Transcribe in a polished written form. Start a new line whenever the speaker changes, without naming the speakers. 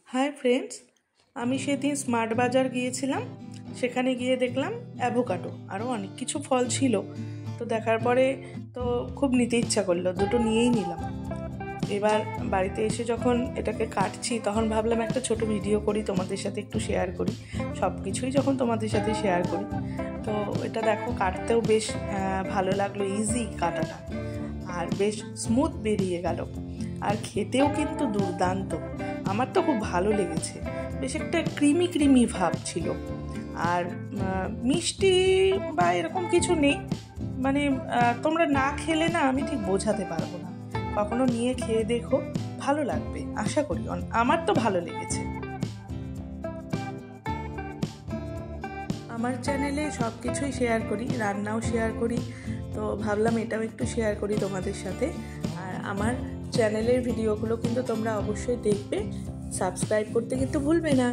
Hi friends, আমি সেদিন smart বাজার গিয়েছিলাম। সেখানে গিয়ে দেখলাম অ্যাভোকাডো আরও অনেক কিছু ফল ছিল। তো দেখার পরে তো খুব নিতে ইচ্ছা করলো, দুটো নিয়েই নিলাম। এবার বাড়িতে এসে যখন এটাকে কাটছি তখন ভাবলাম একটা ছোট ভিডিও করি, তোমাদের সাথে একটু শেয়ার করি। সব কিছুই যখন তোমাদের সাথে শেয়ার করি, তো এটা দেখো কাটতেও বেশ ভালো লাগলো, ইজি কাটাটা, আর বেশ স্মুথ বেরিয়ে গেল। আর খেতেও কিন্তু দুর্দান্ত, আমার তো খুব ভালো লেগেছে। বেশ একটা ক্রিমি ক্রিমি ভাব ছিল, আর মিষ্টি বা এরকম কিছু নেই। মানে তোমরা না খেলে না আমি ঠিক বোঝাতে পারবো না। কখনো নিয়ে খেয়ে দেখো, ভালো লাগবে আশা করি। আমার তো ভালো লেগেছে। আমার চ্যানেলে সব কিছুই শেয়ার করি, রান্নাও শেয়ার করি, তো ভাবলাম এটাও একটু শেয়ার করি তোমাদের সাথে। আর আমার চ্যানেলের ভিডিওগুলো কিন্তু তোমরা অবশ্যই দেখবে, সাবস্ক্রাইব করতে কিন্তু ভুলবে না।